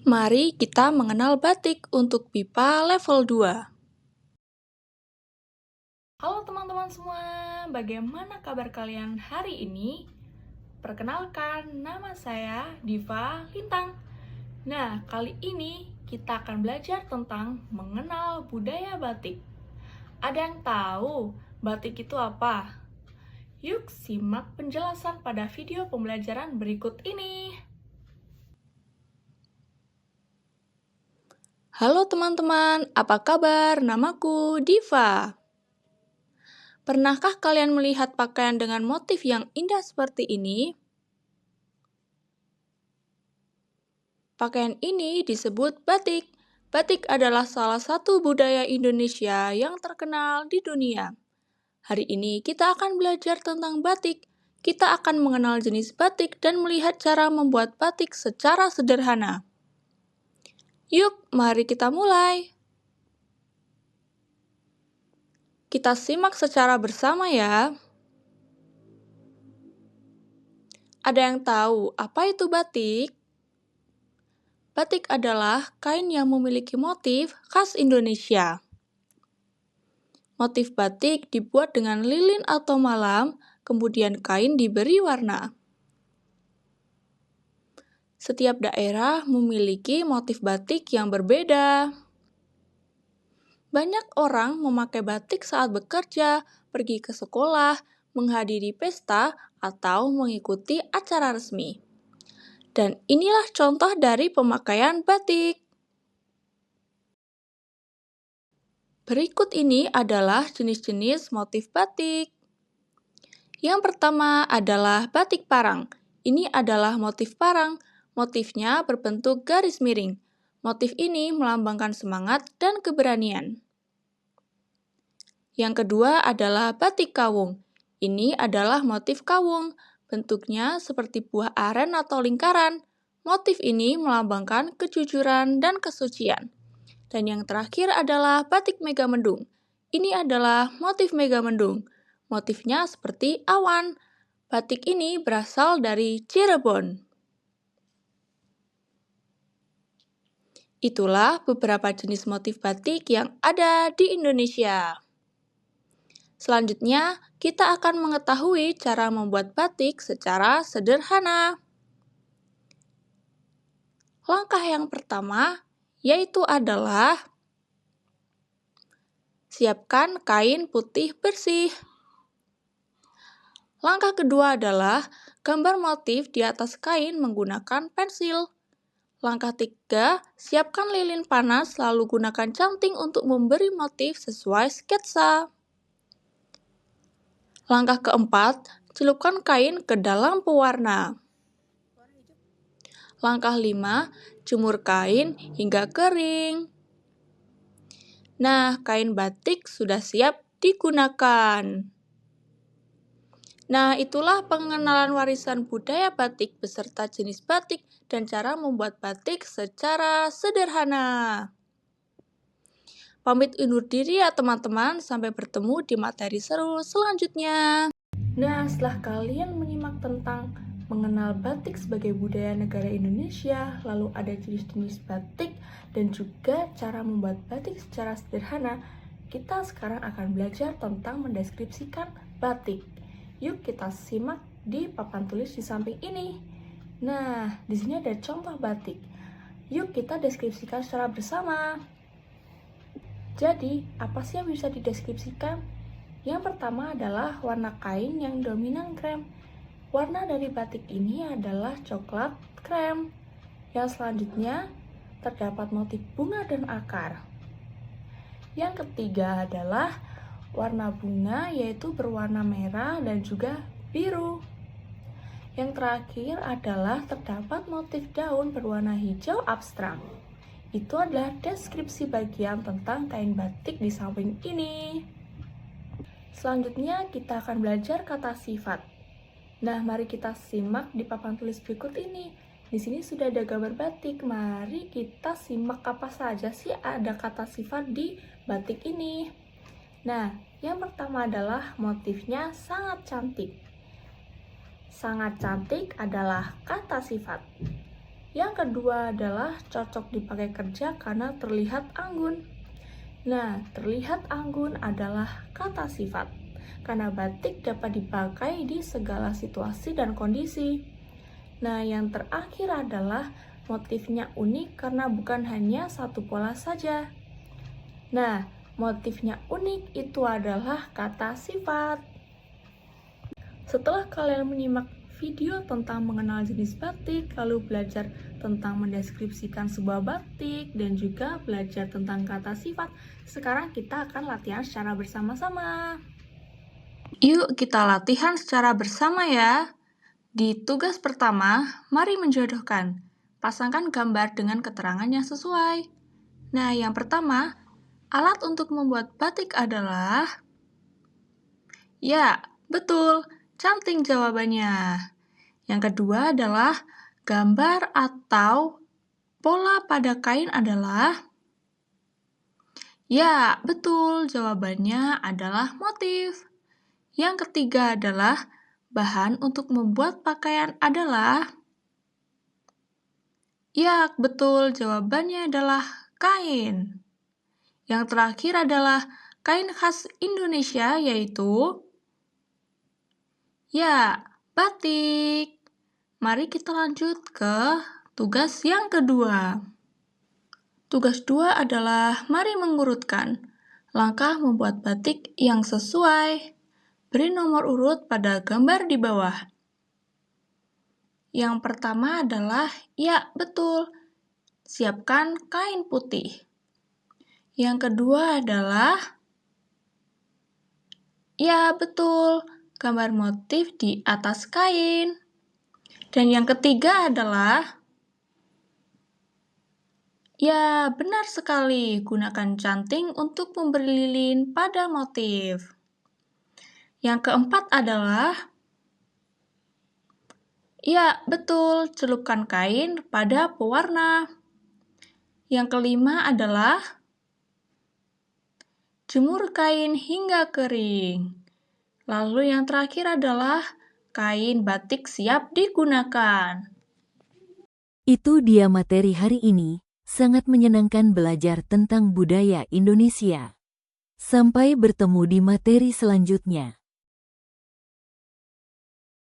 Mari kita mengenal batik untuk BIPA level 2. Halo teman-teman semua, bagaimana kabar kalian hari ini? Perkenalkan, nama saya Diva Lintang. Nah, kali ini kita akan belajar tentang mengenal budaya batik. Ada yang tahu batik itu apa? Yuk simak penjelasan pada video pembelajaran berikut ini. Halo teman-teman, apa kabar? Namaku Diva. Pernahkah kalian melihat pakaian dengan motif yang indah seperti ini? Pakaian ini disebut batik. Batik adalah salah satu budaya Indonesia yang terkenal di dunia. Hari ini kita akan belajar tentang batik. Kita akan mengenal jenis batik dan melihat cara membuat batik secara sederhana. Yuk, mari kita mulai. Kita simak secara bersama ya. Ada yang tahu apa itu batik? Batik adalah kain yang memiliki motif khas Indonesia. Motif batik dibuat dengan lilin atau malam, kemudian kain diberi warna. Setiap daerah memiliki motif batik yang berbeda. Banyak orang memakai batik saat bekerja, pergi ke sekolah, menghadiri pesta, atau mengikuti acara resmi. Dan inilah contoh dari pemakaian batik. Berikut ini adalah jenis-jenis motif batik. Yang pertama adalah batik parang. Ini adalah motif parang. Motifnya berbentuk garis miring. Motif ini melambangkan semangat dan keberanian. Yang kedua adalah batik kawung. Ini adalah motif kawung. Bentuknya seperti buah aren atau lingkaran. Motif ini melambangkan kejujuran dan kesucian. Dan yang terakhir adalah batik Megamendung. Ini adalah motif Megamendung. Motifnya seperti awan. Batik ini berasal dari Cirebon. Itulah beberapa jenis motif batik yang ada di Indonesia. Selanjutnya, kita akan mengetahui cara membuat batik secara sederhana. Langkah yang pertama yaitu adalah siapkan kain putih bersih. Langkah kedua adalah gambar motif di atas kain menggunakan pensil. Langkah tiga, siapkan lilin panas lalu gunakan canting untuk memberi motif sesuai sketsa. Langkah keempat, celupkan kain ke dalam pewarna. Langkah 5, jemur kain hingga kering. Nah, kain batik sudah siap digunakan. Nah, itulah pengenalan warisan budaya batik beserta jenis batik dan cara membuat batik secara sederhana. Pamit undur diri ya teman-teman, sampai bertemu di materi seru selanjutnya. Nah, setelah kalian menyimak tentang mengenal batik sebagai budaya negara Indonesia, lalu ada jenis-jenis batik, dan juga cara membuat batik secara sederhana, kita sekarang akan belajar tentang mendeskripsikan batik. Yuk kita simak di papan tulis di samping ini. Nah, di sini ada contoh batik. Yuk kita deskripsikan secara bersama. Jadi, apa sih yang bisa dideskripsikan? Yang pertama adalah warna kain yang dominan krem. Warna dari batik ini adalah coklat krem. Yang selanjutnya, terdapat motif bunga dan akar. Yang ketiga adalah warna bunga, yaitu berwarna merah dan juga biru. Yang terakhir adalah terdapat motif daun berwarna hijau abstrak. Itu adalah deskripsi bagian tentang kain batik di samping ini. Selanjutnya kita akan belajar kata sifat. Nah, mari kita simak di papan tulis berikut ini. Di sini sudah ada gambar batik. Mari kita simak apa saja sih ada kata sifat di batik ini. Nah, yang pertama adalah motifnya sangat cantik. Sangat cantik adalah kata sifat. Yang kedua adalah cocok dipakai kerja karena terlihat anggun. Nah, terlihat anggun adalah kata sifat, karena batik dapat dipakai di segala situasi dan kondisi. Nah, yang terakhir adalah motifnya unik karena bukan hanya satu pola saja. Nah, motifnya unik itu adalah kata sifat. Setelah kalian menyimak video tentang mengenal jenis batik, lalu belajar tentang mendeskripsikan sebuah batik, dan juga belajar tentang kata sifat, sekarang kita akan latihan secara bersama-sama. Yuk kita latihan secara bersama ya. Di tugas pertama, mari menjodohkan. Pasangkan gambar dengan keterangan yang sesuai. Nah, yang pertama, alat untuk membuat batik adalah... Ya, betul. Cantik jawabannya. Yang kedua adalah gambar atau pola pada kain adalah... Ya, betul. Jawabannya adalah motif. Yang ketiga adalah bahan untuk membuat pakaian adalah... Ya, betul. Jawabannya adalah kain. Yang terakhir adalah kain khas Indonesia, yaitu... Ya, batik. Mari kita lanjut ke tugas yang kedua. Tugas 2 adalah mari mengurutkan langkah membuat batik yang sesuai. Beri nomor urut pada gambar di bawah. Yang pertama adalah, ya betul, siapkan kain putih. Yang kedua adalah, ya betul, gambar motif di atas kain. Dan yang ketiga adalah, ya benar sekali, gunakan canting untuk memberi lilin pada motif. Yang keempat adalah, ya betul, celupkan kain pada pewarna. Yang kelima adalah, jemur kain hingga kering. Lalu yang terakhir adalah, kain batik siap digunakan. Itu dia materi hari ini, sangat menyenangkan belajar tentang budaya Indonesia. Sampai bertemu di materi selanjutnya.